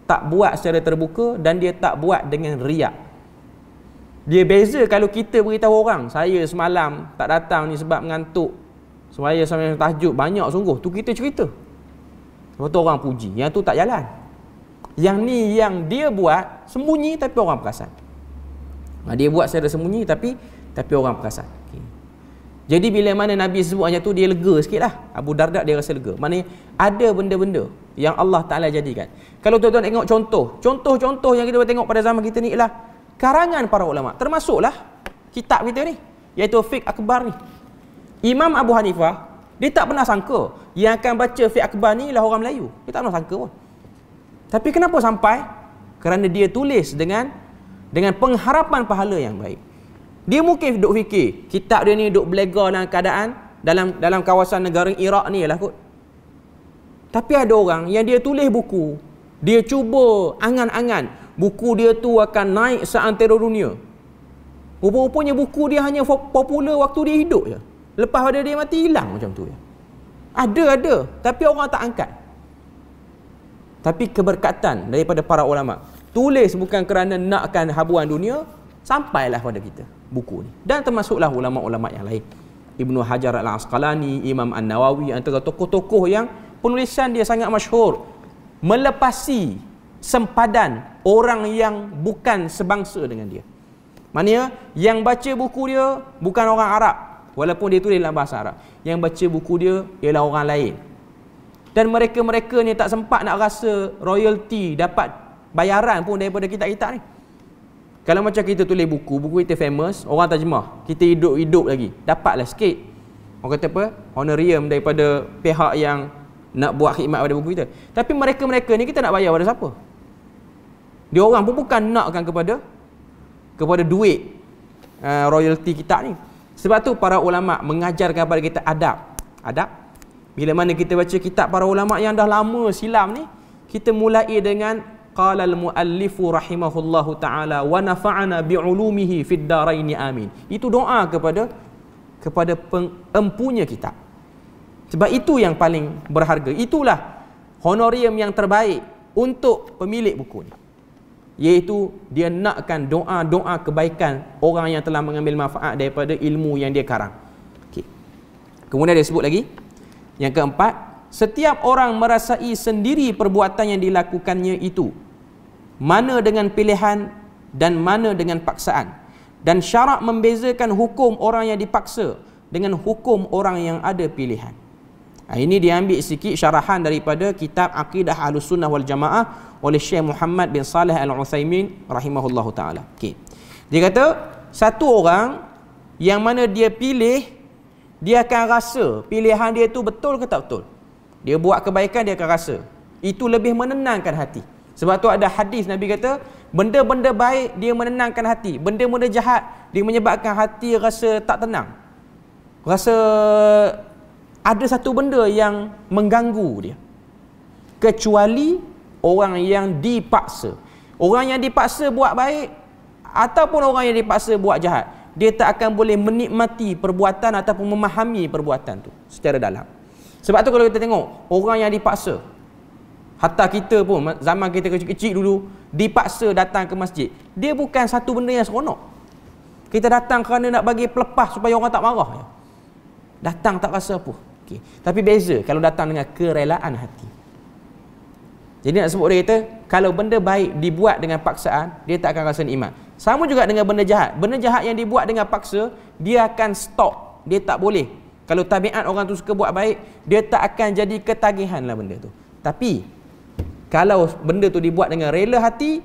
tak buat secara terbuka dan dia tak buat dengan riak. Dia beza kalau kita beritahu orang, saya semalam tak datang ni sebab mengantuk, saya sampai tahajud banyak sungguh, tu kita cerita. Lepas tu orang puji, yang tu tak jalan. Yang ni yang dia buat sembunyi tapi orang perasan. Dia buat secara sembunyi tapi orang perasan. Okay. Jadi bila mana Nabi sebut macam tu, dia lega sikit lah. Abu Darda dia rasa lega. Maknanya ada benda-benda yang Allah Ta'ala jadikan. Kalau tuan-tuan tengok contoh yang kita boleh tengok pada zaman kita ni ialah karangan para ulama. Termasuklah kitab kita ni, iaitu Fiqh Akbar ni. Imam Abu Hanifah, dia tak pernah sangka yang akan baca Fiqh Akbar ni ialah orang Melayu. Dia tak pernah sangka pun. Tapi kenapa sampai? Kerana dia tulis dengan pengharapan pahala yang baik. Dia mungkin duk fikir kitab dia ni duk belega dalam keadaan dalam kawasan negara Iraq ni lah kot. Tapi ada orang yang dia tulis buku, dia cuba angan-angan buku dia tu akan naik seantero dunia. Rupa-rupanya buku dia hanya popular waktu dia hidup je. Lepas pada dia mati, hilang macam tu je. Ada, tapi orang tak angkat. Tapi keberkatan daripada para ulama, tulis bukan kerana nakkan habuan dunia, sampailah pada kita buku ni. Dan termasuklah ulama-ulama yang lain, Ibnu Hajar Al-Asqalani, Imam An-Nawawi, antara tokoh-tokoh yang penulisan dia sangat masyhur, melepasi sempadan orang yang bukan sebangsa dengan dia. Maknanya yang baca buku dia bukan orang Arab, walaupun dia tulis dalam bahasa Arab. Yang baca buku dia ialah orang lain. Dan mereka-mereka ni tak sempat nak rasa royalty, dapat bayaran pun daripada kitab-kitab ni. Kalau macam kita tulis buku kita famous, orang terjemah, kita hidup-hidup lagi, dapatlah sikit. Orang kata apa? Honorarium daripada pihak yang nak buat khidmat pada buku kita. Tapi mereka-mereka ni kita nak bayar pada siapa? Dia orang pun bukan nakkan kepada duit royalty kitab ni. Sebab tu para ulama mengajarkan kepada kita adab. Bila mana kita baca kitab para ulama yang dah lama silam ni, kita mulai dengan qala al-muallifu rahimahullahu taala wa nafa'ana bi'ulumihi fid daraini amin. Itu doa kepada pengempunya kitab. Sebab itu yang paling berharga. Itulah honorium yang terbaik untuk pemilik buku ni, iaitu dia nakkan doa-doa kebaikan orang yang telah mengambil manfaat daripada ilmu yang dia karang. Okay. Kemudian dia sebut lagi yang keempat, setiap orang merasai sendiri perbuatan yang dilakukannya itu, mana dengan pilihan dan mana dengan paksaan. Dan syarak membezakan hukum orang yang dipaksa dengan hukum orang yang ada pilihan. Ini diambil sikit syarahan daripada kitab Aqidah Ahlussunnah wal Jamaah oleh Syekh Muhammad bin Saleh Al-Utsaimin rahimahullahu taala. Okey. Dia kata satu orang yang mana dia pilih, dia akan rasa pilihan dia tu betul ke tak betul. Dia buat kebaikan, dia akan rasa itu lebih menenangkan hati. Sebab tu ada hadis Nabi kata, benda-benda baik dia menenangkan hati, benda-benda jahat dia menyebabkan hati rasa tak tenang, rasa ada satu benda yang mengganggu dia. Kecuali orang yang dipaksa. Orang yang dipaksa buat baik ataupun orang yang dipaksa buat jahat, dia tak akan boleh menikmati perbuatan ataupun memahami perbuatan tu secara dalam. Sebab tu kalau kita tengok orang yang dipaksa, hatta kita pun zaman kita kecil-kecil dulu dipaksa datang ke masjid, dia bukan satu benda yang seronok. Kita datang kerana nak bagi pelepah supaya orang tak marah. Datang tak rasa apa. Okay. Tapi beza kalau datang dengan kerelaan hati. Jadi nak sebut dia kata, kalau benda baik dibuat dengan paksaan, dia tak akan rasa nikmat. Sama juga dengan benda jahat. Benda jahat yang dibuat dengan paksa, dia akan stop. Dia tak boleh. Kalau tabiat orang tu suka buat baik, dia tak akan jadi ketagihan lah benda tu. Tapi kalau benda tu dibuat dengan rela hati,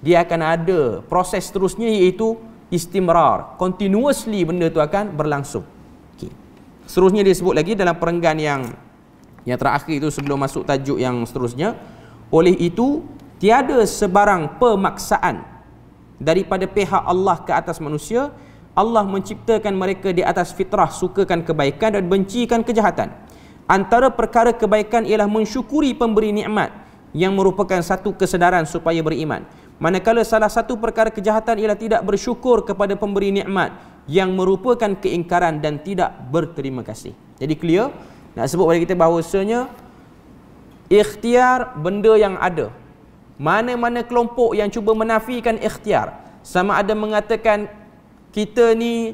dia akan ada proses seterusnya, iaitu istimrar. Continuously benda tu akan berlangsung. Okay. Seterusnya dia sebut lagi dalam perenggan yang terakhir itu sebelum masuk tajuk yang seterusnya. Oleh itu, tiada sebarang pemaksaan daripada pihak Allah ke atas manusia. Allah menciptakan mereka di atas fitrah, sukakan kebaikan dan bencikan kejahatan. Antara perkara kebaikan ialah mensyukuri pemberi nikmat, yang merupakan satu kesedaran supaya beriman. Manakala salah satu perkara kejahatan ialah tidak bersyukur kepada pemberi nikmat, yang merupakan keingkaran dan tidak berterima kasih. Jadi clear, nak sebut kepada kita bahawasanya ikhtiar benda yang ada. Mana-mana kelompok yang cuba menafikan ikhtiar, sama ada mengatakan kita ni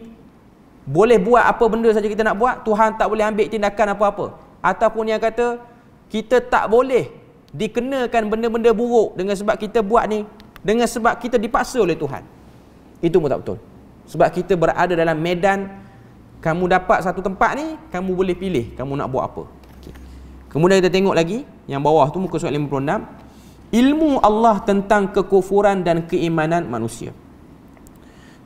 boleh buat apa benda saja kita nak buat, Tuhan tak boleh ambil tindakan apa-apa, ataupun yang kata kita tak boleh dikenakan benda-benda buruk dengan sebab kita buat ni, dengan sebab kita dipaksa oleh Tuhan. Itu pun tak betul. Sebab kita berada dalam medan, kamu dapat satu tempat ni, kamu boleh pilih kamu nak buat apa. Okay. Kemudian kita tengok lagi yang bawah tu, muka surat 56, ilmu Allah tentang kekufuran dan keimanan manusia.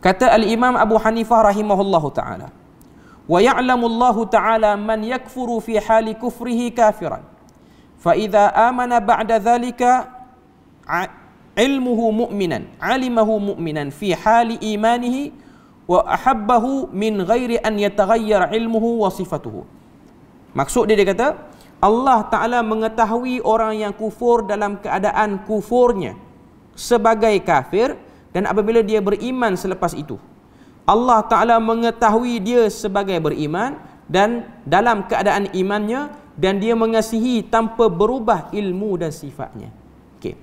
Kata al-Imam Abu Hanifah rahimahullahu ta'ala, wa ya'lamu Allah ta'ala man yakfuru fi hali kufrihi kafiran, fa idza amana ba'da dhalika ilmuhu mu'minan, alimahu mu'minan fi hali imanihi wa ahabbahu min ghairi an yataghayyar ilmuhu wa sifatuhu. Maksud dia kata, Allah Ta'ala mengetahui orang yang kufur dalam keadaan kufurnya sebagai kafir, dan apabila dia beriman selepas itu, Allah Ta'ala mengetahui dia sebagai beriman dan dalam keadaan imannya, dan dia mengasihi tanpa berubah ilmu dan sifatnya. Okay.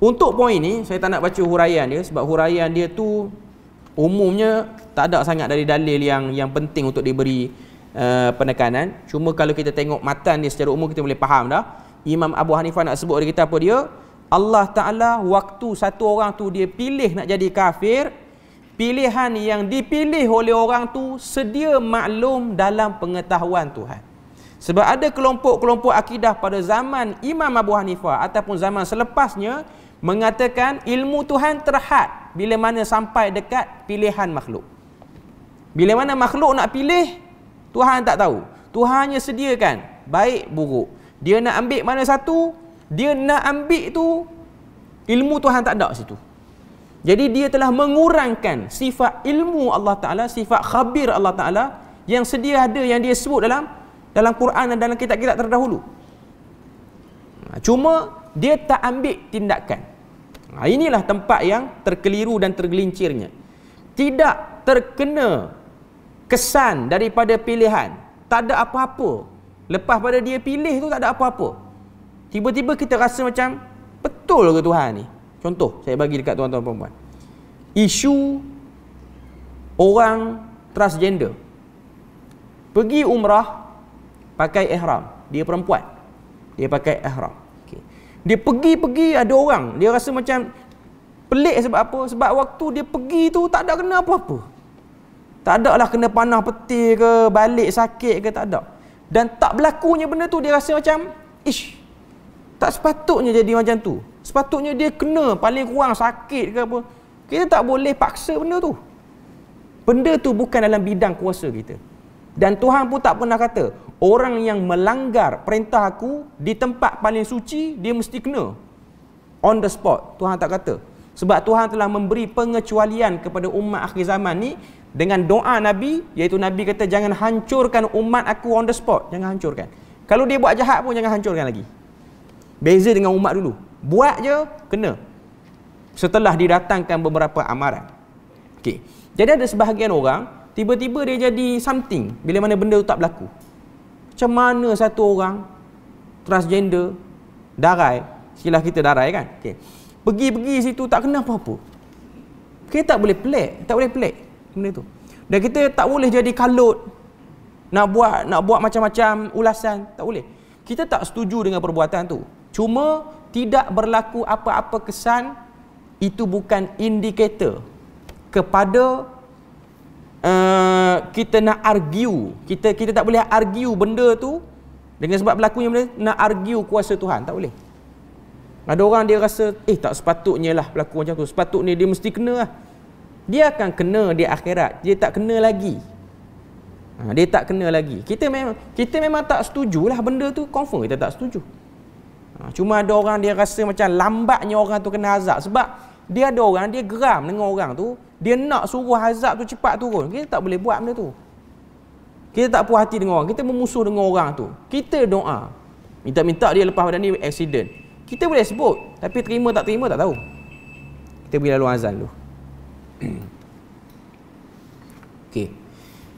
Untuk poin ni saya tak nak baca huraian dia, sebab huraian dia tu umumnya tak ada sangat dari dalil yang penting untuk diberi penekanan. Cuma kalau kita tengok matan dia secara umum, kita boleh faham dah. Imam Abu Hanifah nak sebut dia, kita apa dia? Allah Ta'ala waktu satu orang tu dia pilih nak jadi kafir, pilihan yang dipilih oleh orang tu sedia maklum dalam pengetahuan Tuhan. Sebab ada kelompok-kelompok akidah pada zaman Imam Abu Hanifah ataupun zaman selepasnya mengatakan ilmu Tuhan terhad bila mana sampai dekat pilihan makhluk. Bila mana makhluk nak pilih, Tuhan tak tahu. Tuhan hanya sediakan baik buruk. Dia nak ambil mana satu, dia nak ambil tu, ilmu Tuhan tak ada situ. Jadi dia telah mengurangkan sifat ilmu Allah Ta'ala, sifat khabir Allah Ta'ala yang sedia ada, yang dia sebut dalam Quran dan dalam kitab-kitab terdahulu. Cuma dia tak ambil tindakan. Inilah tempat yang terkeliru dan tergelincirnya. Tidak terkena kesan daripada pilihan. Tak ada apa-apa. Lepas pada dia pilih tu tak ada apa-apa. Tiba-tiba kita rasa macam, betul ke Tuhan ni? Contoh, saya bagi dekat tuan-tuan perempuan. Isu orang transgender pergi umrah pakai ihram. Dia perempuan, dia pakai ihram. Okay. Dia pergi ada orang, dia rasa macam pelik. Sebab apa? Sebab waktu dia pergi tu tak ada kena apa-apa. Tak ada lah kena panah petir ke, balik sakit ke, tak ada. Dan tak berlakunya benda tu, dia rasa macam, tak sepatutnya jadi macam tu. Sepatutnya dia kena paling kurang sakit ke apa. Kita tak boleh paksa benda tu. Benda tu bukan dalam bidang kuasa kita. Dan Tuhan pun tak pernah kata orang yang melanggar perintah aku di tempat paling suci, dia mesti kena on the spot. Tuhan tak kata. Sebab Tuhan telah memberi pengecualian kepada umat akhir zaman ni dengan doa Nabi, iaitu Nabi kata, jangan hancurkan umat aku on the spot. Jangan hancurkan. Kalau dia buat jahat pun jangan hancurkan lagi. Beza dengan umat dulu. Buat je, kena. Setelah didatangkan beberapa amaran. Okay. Jadi ada sebahagian orang, tiba-tiba dia jadi something bila mana benda tu tak berlaku. Macam mana satu orang transgender, darai, istilah kita darai kan? Okay. Pergi situ tak kena apa-apa. Kita tak boleh pelik benda tu. Dan kita tak boleh jadi kalut, nak buat macam-macam ulasan, tak boleh. Kita tak setuju dengan perbuatan tu. Cuma tidak berlaku apa-apa kesan, itu bukan indikator kepada kita nak argue. Kita tak boleh argue benda tu dengan sebab berlakunya benda, nak argue kuasa Tuhan, tak boleh. Ada orang dia rasa tak sepatutnya lah berlaku macam tu, sepatutnya dia mesti kena lah. Dia akan kena di akhirat, dia tak kena lagi. Dia tak kena lagi. Kita memang tak setujulah benda tu, confirm kita tak setuju. Cuma ada orang dia rasa macam lambatnya orang tu kena azab. Sebab dia ada orang, dia geram dengan orang tu, dia nak suruh azab tu cepat turun. Kita tak boleh buat benda tu. Kita tak puas hati dengan orang, kita memusuh dengan orang tu. Kita doa, minta-minta dia lepas pada ni accident. Kita boleh sebut, tapi terima tak terima tak tahu. Kita beri lalu azan dulu. Okey.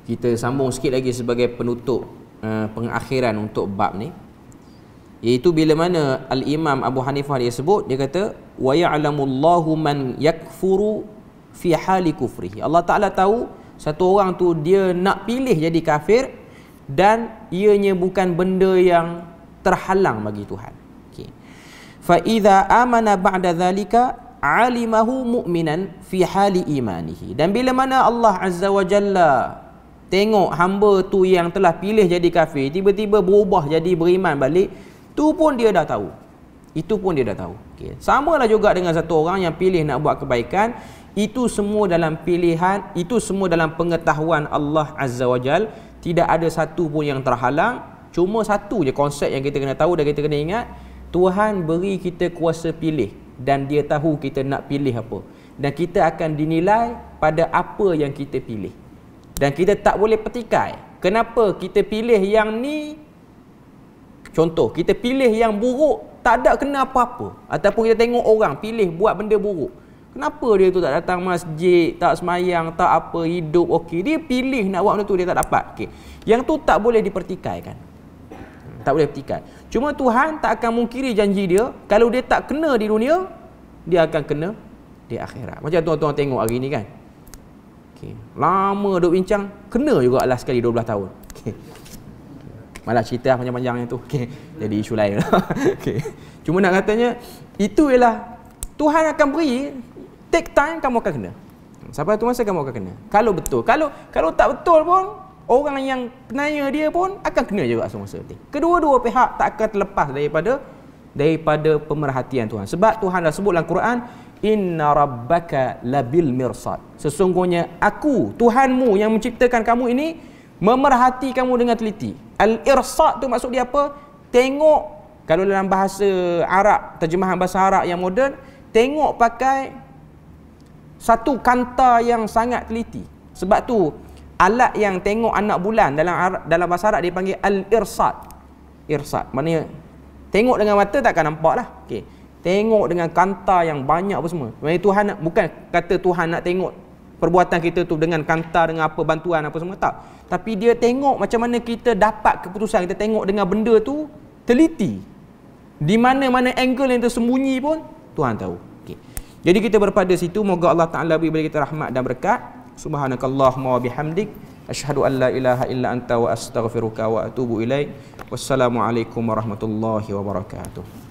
Kita sambung sikit lagi sebagai penutup pengakhiran untuk bab ni. Iaitu bila mana Al-Imam Abu Hanifah dia sebut, dia kata wa ya'lamullahu man yakfuru fi hali kufrihi. Allah Ta'ala tahu satu orang tu dia nak pilih jadi kafir dan ianya bukan benda yang terhalang bagi Tuhan. Okey. Fa idza amana ba'da dhalika alimahu mu'minan fi hali imanihi. Dan bila mana Allah Azza wa Jalla tengok hamba tu yang telah pilih jadi kafir tiba-tiba berubah jadi beriman balik, tu pun dia dah tahu. Itu pun dia dah tahu. Okay. Samalah juga dengan satu orang yang pilih nak buat kebaikan, itu semua dalam pilihan, itu semua dalam pengetahuan Allah Azza wa Jal. Tidak ada satu pun yang terhalang. Cuma satu je konsep yang kita kena tahu dan kita kena ingat, Tuhan beri kita kuasa pilih. dan dia tahu kita nak pilih apa. Dan kita akan dinilai pada apa yang kita pilih. Dan kita tak boleh petikai. Kenapa kita pilih yang ni? Contoh, kita pilih yang buruk, tak ada kena apa-apa. Ataupun kita tengok orang pilih buat benda buruk. Kenapa dia tu tak datang masjid, tak semayang, tak apa, hidup okey. Dia pilih nak buat benda tu, dia tak dapat. Okay. Yang tu tak boleh dipertikaikan. Tak boleh petikai. Cuma Tuhan tak akan mungkiri janji dia. Kalau dia tak kena di dunia, dia akan kena di akhirat. Macam tuan-tuan tengok hari ni kan. Okay. Lama duk bincang, kena juga last sekali 12 tahun. Okay. Malah cerita panjang-panjangnya tu. Okay. Jadi isu lain. Okay. Cuma nak katanya, itu ialah Tuhan akan beri, take time kamu akan kena. Sampai tu masa kamu akan kena. Kalau betul. Kalau tak betul pun, orang yang penanya dia pun akan kena juga semasa nanti. Kedua-dua pihak tak akan terlepas daripada pemerhatian Tuhan. Sebab Tuhan dah sebut dalam Quran, inna rabbaka labil mirsad. Sesungguhnya aku, Tuhanmu yang menciptakan kamu ini, memerhati kamu dengan teliti. Al-irsad tu maksud dia apa? Tengok, kalau dalam bahasa Arab, terjemahan bahasa Arab yang moden, tengok pakai satu kanta yang sangat teliti. Sebab tu alat yang tengok anak bulan dalam bahasa Arab dia panggil al-irsad. Irsad maknanya tengok dengan mata takkan nampak lah. Okey. Tengok dengan kanta yang banyak apa semua. Maksudnya Tuhan nak, bukan kata Tuhan nak tengok perbuatan kita tu dengan kanta, dengan apa bantuan apa semua, tak. Tapi dia tengok macam mana kita dapat keputusan. Kita tengok dengan benda tu teliti. Di mana-mana angle yang tersembunyi pun Tuhan tahu. Okay. Jadi kita berpada situ, moga Allah Taala beri kita rahmat dan berkat. Subhanakallahumma wa bihamdik, asyhadu an la ilaha illa anta wa astaghfiruka wa atubu ilaik. Wassalamualaikum warahmatullahi wabarakatuh.